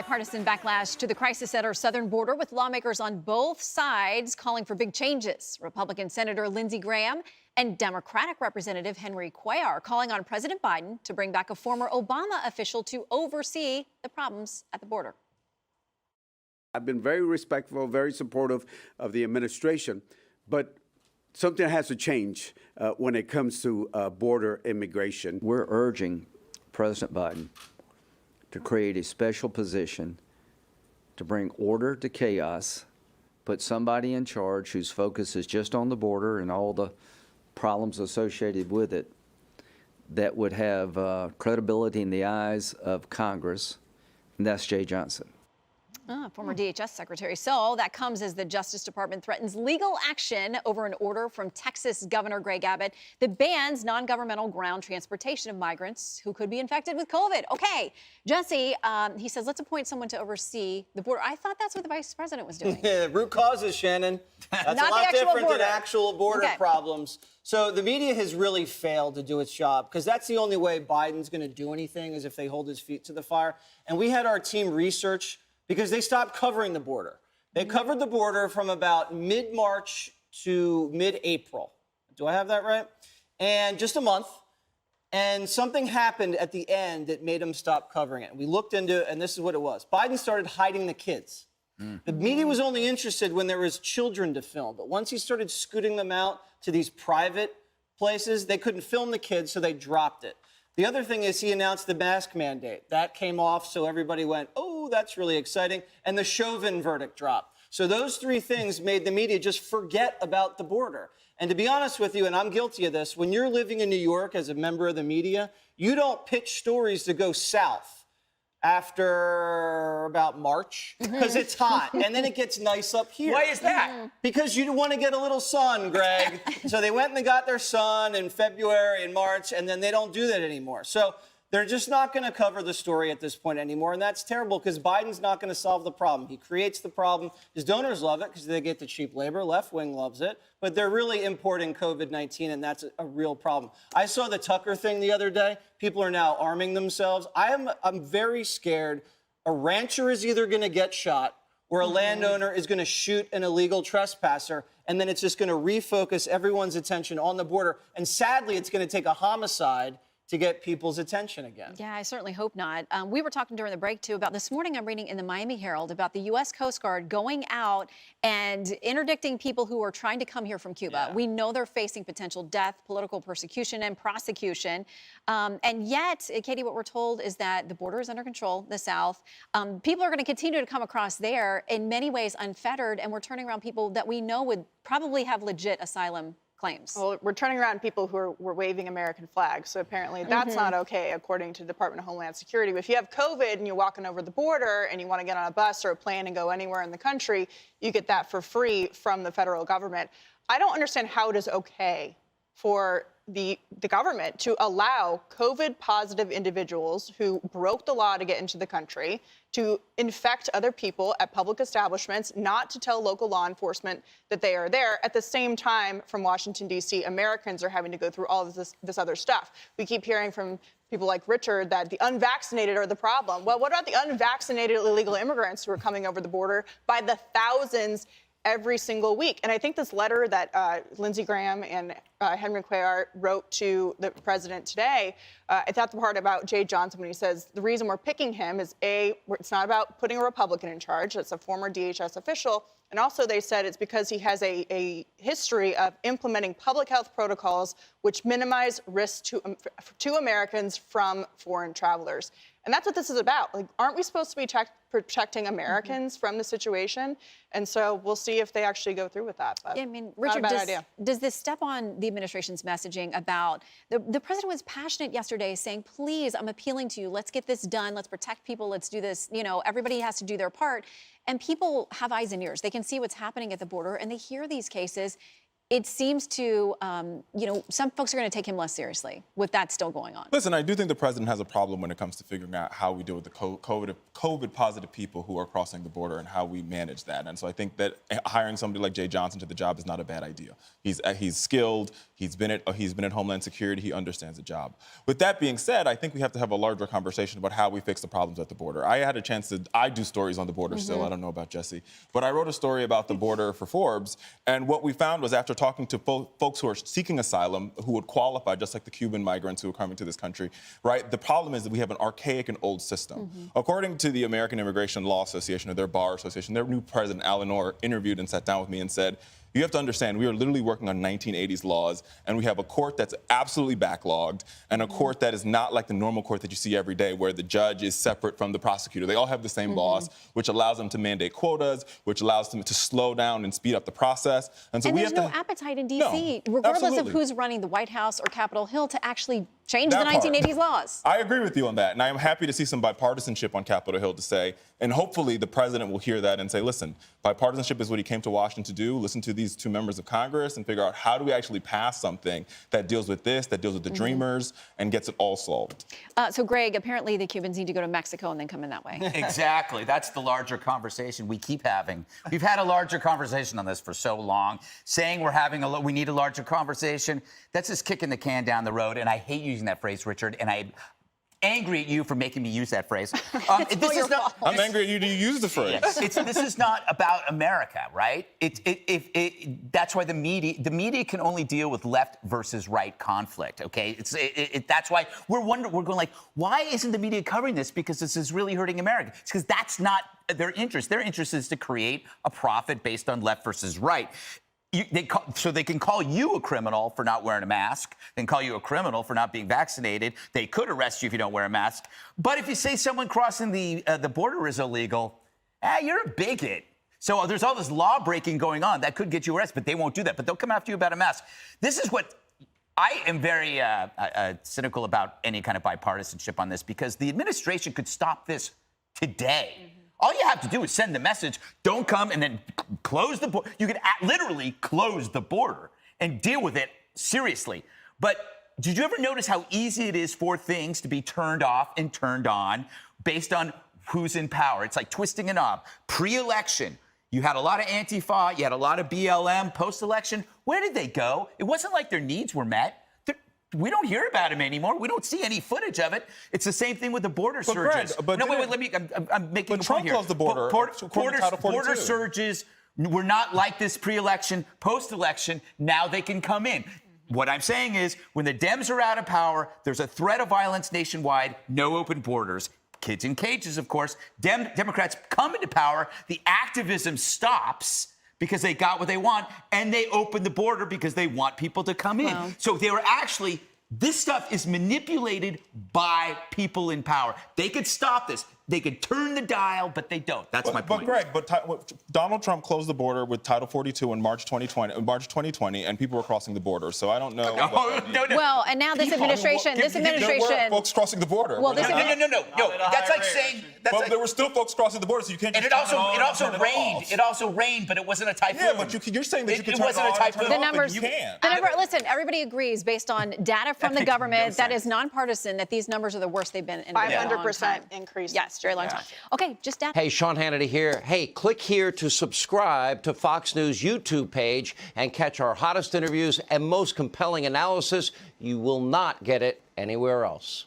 Bipartisan backlash to the crisis at our southern border, with lawmakers on both sides calling for big changes. Republican Senator Lindsey Graham and Democratic Representative Henry Cuellar calling on President Biden to bring back a former Obama official to oversee the problems at the border. I've been very respectful, very supportive of the administration, but something has to change when it comes to border immigration. We're urging President Biden to create a special position to bring order to chaos, put somebody in charge whose focus is just on the border and all the problems associated with it, that would have credibility in the eyes of Congress, and that's Jay Johnson. Former DHS secretary. So that comes as the Justice Department threatens legal action over an order from Texas Governor Greg Abbott that bans non-governmental ground transportation of migrants who could be infected with COVID. Okay, Jesse, he says, let's appoint someone to oversee the border. I thought that's what the vice president was doing. Yeah, root causes, Shannon. That's Not a lot different border. than actual border Okay. problems. So the media has really failed to do its job, because that's the only way Biden's going to do anything, is if they hold his feet to the fire. And we had our team research, because they stopped covering the border. They covered the border from about mid-March to mid-April. Do I have that right? And just a month. And something happened at the end that made them stop covering it. We looked into it, and this is what it was. Biden started hiding the kids. The media was only interested when there was children to film. But once he started scooting them out to these private places, they couldn't film the kids, so they dropped it. The other thing is he announced the mask mandate. That came off, so everybody went, oh, that's really exciting. And the Chauvin verdict dropped. So those three things made the media just forget about the border. And to be honest with you, and I'm guilty of this, when you're living in New York as a member of the media, you don't pitch stories to go south after about March, because it's hot, and then it gets nice up here. Why is that? Because you want to get a little sun, Greg. So they went and they got their sun in February and March, and then they don't do that anymore. So they're just not going to cover the story at this point anymore, and that's terrible, because Biden's not going to solve the problem. He creates the problem. His donors love it because they get the cheap labor. Left wing loves it. But they're really importing COVID-19, and that's a real problem. I saw the Tucker thing the other day. People are now arming themselves. I'm very scared. A rancher is either going to get shot, or a landowner is going to shoot an illegal trespasser, and then it's just going to refocus everyone's attention on the border. And sadly, it's going to take a homicide to get people's attention again. Yeah, I certainly hope not. We were talking during the break, too, about this morning I'm reading in the Miami Herald about the U.S. Coast Guard going out and interdicting people who are trying to come here from Cuba. Yeah. We know they're facing potential death, political persecution, and prosecution. And yet, Katie, what we're told is that the border is under control, the South. People are going to continue to come across there, in many ways unfettered, and we're turning around people that we know would probably have legit asylum claims. Well, we're turning around people who were waving American flags. So apparently that's not okay, according to the Department of Homeland Security. But if you have COVID and you're walking over the border and you want to get on a bus or a plane and go anywhere in the country, you get that for free from the federal government. I don't understand how it is okay for the government to allow COVID-positive individuals who broke the law to get into the country to infect other people at public establishments, not to tell local law enforcement that they are there. At the same time, from Washington, D.C., Americans are having to go through all of this other stuff. We keep hearing from people like Richard that the unvaccinated are the problem. Well, what about the unvaccinated illegal immigrants who are coming over the border by the thousands every single week? And I think this letter that Lindsey Graham and Henry Cuellar wrote to the president today, I thought the part about Jay Johnson when he says the reason we're picking him is, A, it's not about putting a Republican in charge. That's a former DHS official. And also they said it's because he has a history of implementing public health protocols which minimize risk to Americans from foreign travelers. And that's what this is about. Like, aren't we supposed to be protecting Americans from the situation? And so we'll see if they actually go through with that. But yeah, I mean, Richard, does this step on the administration's messaging about the president was passionate yesterday, saying, please, I'm appealing to you. Let's get this done. Let's protect people. Let's do this. You know, everybody has to do their part. And people have eyes and ears. They can see what's happening at the border, and they hear these cases. It seems to, some folks are going to take him less seriously with that still going on. Listen, I do think the president has a problem when it comes to figuring out how we deal with the COVID-positive people who are crossing the border and how we manage that. And so I think that hiring somebody like Jay Johnson to the job is not a bad idea. He's skilled. He's been at Homeland Security. He understands the job. With that being said, I think we have to have a larger conversation about how we fix the problems at the border. I do stories on the border still. I don't know about Jesse. But I wrote a story about the border for Forbes. And what we found was after talking to folks who are seeking asylum, who would qualify, just like the Cuban migrants who are coming to this country, right? The problem is that we have an archaic and old system. According to the American Immigration Law Association, or their bar association, their new president, Alan Orr, interviewed and sat down with me and said, you have to understand, we are literally working on 1980s laws, and we have a court that's absolutely backlogged, and a court that is not like the normal court that you see every day, where the judge is separate from the prosecutor. They all have the same boss, which allows them to mandate quotas, which allows them to slow down and speed up the process. And so and we there's have no to, appetite in D.C., No, regardless absolutely. of who's running the White House or Capitol Hill, to actually change the That part. 1980s laws. I agree with you on that, and I am happy to see some bipartisanship on Capitol Hill to say, and hopefully the president will hear that and say, listen, bipartisanship is what he came to Washington to do. Listen to these two members of Congress and figure out how do we actually pass something that deals with this, that deals with the dreamers, and gets it all solved. So, Greg, apparently the Cubans need to go to Mexico and then come in that way. Exactly. That's the larger conversation we keep having. We've had a larger conversation on this for so long. Saying we need a larger conversation, that's just kicking the can down the road. And I hate using that phrase, Richard, and I'm angry at you for making me use that phrase. This is not. I'm angry at you to use the phrase. This is not about America, right? That's why the media can only deal with left versus right conflict. Okay, that's why we're going like, why isn't the media covering this? Because this is really hurting America. It's because that's not their interest. Their interest is to create a profit based on left versus right. So they can call you a criminal for not wearing a mask. They can call you a criminal for not being vaccinated. They could arrest you if you don't wear a mask. But if you say someone crossing the border is illegal, you're a bigot. So there's all this law breaking going on that could get you arrested, but they won't do that. But they'll come after you about a mask. This is what I am very cynical about any kind of bipartisanship on this, because the administration could stop this today. All you have to do is send the message, don't come, and then close the border. You could literally close the border and deal with it seriously. But did you ever notice how easy it is for things to be turned off and turned on based on who's in power? It's like twisting a knob. Pre-election, you had a lot of Antifa, you had a lot of BLM. Post-election, where did they go? It wasn't like their needs were met. We don't hear about him anymore. We don't see any footage of it. It's the same thing with the border surges. Greg, I'm making a point Trump here. closed the border. Border surges were not like this pre-election. Post-election, now they can come in. What I'm saying is, when the Dems are out of power, there's a threat of violence nationwide, no open borders. Kids in cages, of course. Democrats come into power, the activism stops because they got what they want, and they open the border because they want people to come in. Wow. So they were actually, this stuff is manipulated by people in power. They could stop this. They could turn the dial, but they don't. That's my point. But Greg, Donald Trump closed the border with Title 42 in March 2020, and people were crossing the border. So I don't know. No. Well, and now this administration, There were folks crossing the border. Well, this No. That's like saying. There were still folks crossing the border, so you can't. And it also rained. It also rained, but it wasn't a typhoon. Yeah, but you're saying that you can turn wasn't it a on and turn typhoon. it The off, numbers, and you can't. listen, everybody agrees based on data from the makes no government that sense. is nonpartisan that these numbers are the worst they've been in a very long time. 500% increase. Yes, very long time. Okay, just data. Hey, Sean Hannity here. Hey, click here to subscribe to Fox News YouTube page and catch our hottest interviews and most compelling analysis. You will not get it anywhere else.